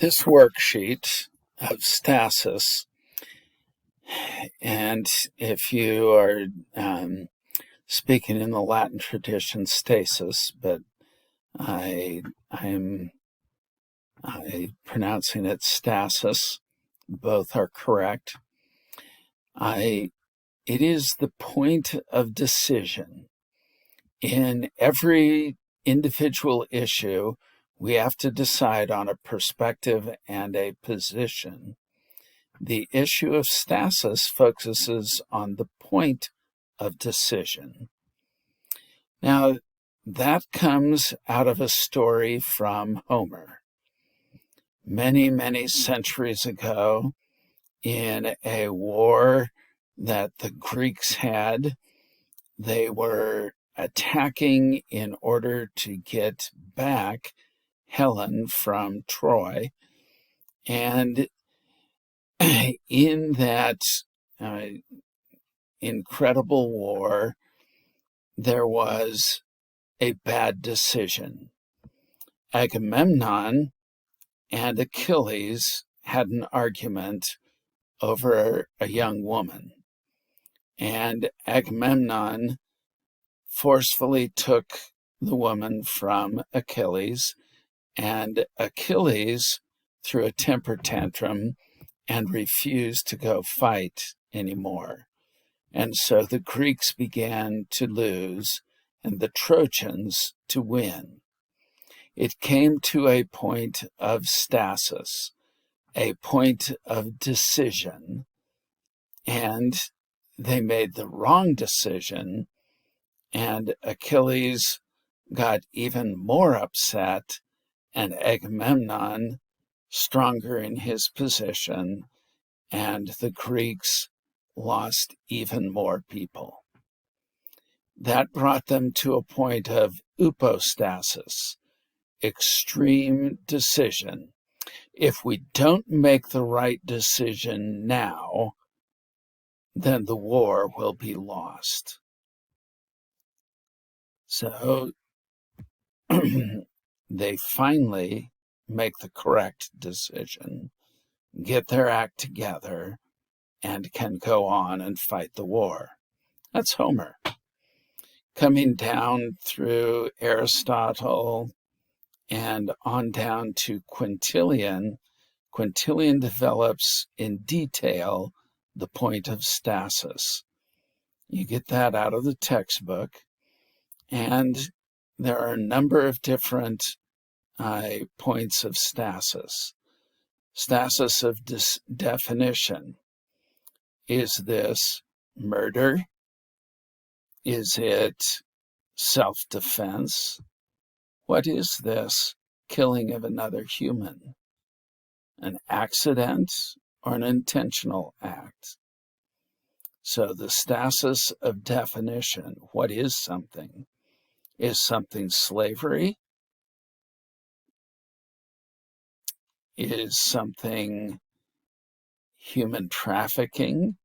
This worksheet of stasis, and if you are speaking in the Latin tradition, stasis, but I'm pronouncing it stasis. Both are correct. It is the point of decision. In every individual issue, we have to decide on a perspective and a position. The issue of stasis focuses on the point of decision. Now, that comes out of a story from Homer. Many, many centuries ago, in a war that the Greeks had, they were attacking in order to get back Helen from Troy. And in that incredible war, there was a bad decision. Agamemnon and Achilles had an argument over a young woman, and Agamemnon forcefully took the woman from Achilles, and Achilles threw a temper tantrum and refused to go fight anymore. And so the Greeks began to lose and the Trojans to win. It came to a point of stasis, a point of decision, and they made the wrong decision, and Achilles got even more upset, and Agamemnon stronger in his position, and the Greeks lost even more people. That brought them to a point of upostasis, extreme decision. If we don't make the right decision now, then the war will be lost. So they finally make the correct decision, get their act together, and can go on and fight the war. That's Homer. Coming down through Aristotle and on down to Quintilian, Quintilian develops in detail the point of stasis. You get that out of the textbook, and there are a number of different points of stasis. Stasis of definition. Is this murder? Is it self-defense? What is this killing of another human? An accident or an intentional act? So the stasis of definition, what is something? Is something slavery? Is something human trafficking?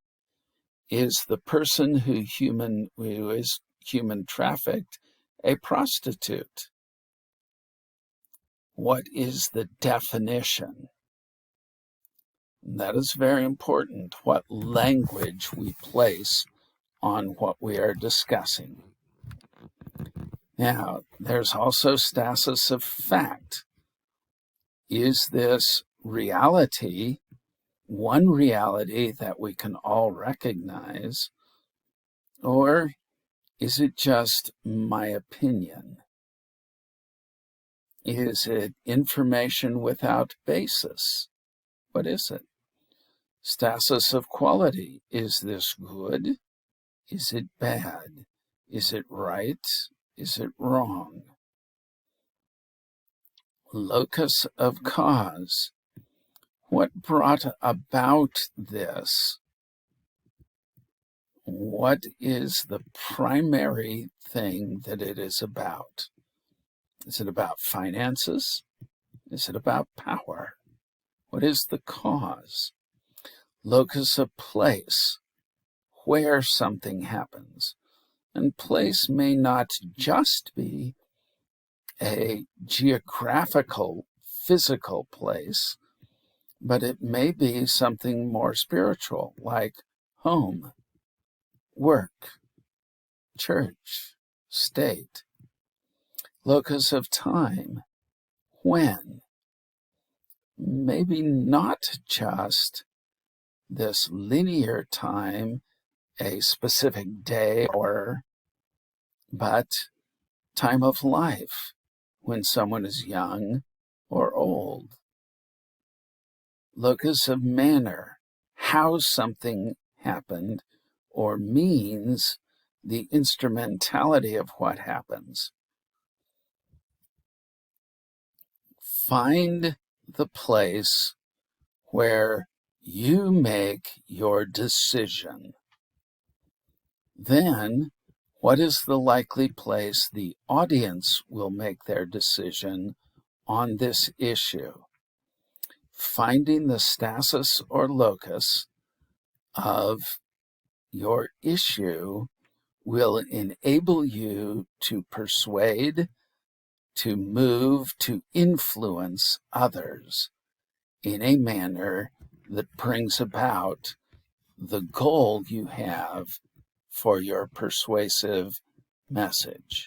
Is the person who is human trafficked a prostitute? What is the definition? That is very important, what language we place on what we are discussing. Now, there's also stasis of fact. Is this reality, one reality that we can all recognize, or is it just my opinion? Is it information without basis? What is it? Stasis of quality. Is this good? Is it bad? Is it right? Is it wrong? Locus of cause. What brought about this? What is the primary thing that it is about? Is it about finances? Is it about power? What is the cause? Locus of place, where something happens. And place may not just be a geographical, physical place, but it may be something more spiritual, like home, work, church, state. Locus of time, when. Maybe not just this linear time, a specific day, but time of life, when someone is young or old. Locus of manner, how something happened or means the instrumentality of what happens. Find the place where you make your decision. Then, what is the likely place the audience will make their decision on this issue? Finding the stasis or locus of your issue will enable you to persuade, to move, to influence others in a manner that brings about the goal you have for your persuasive message.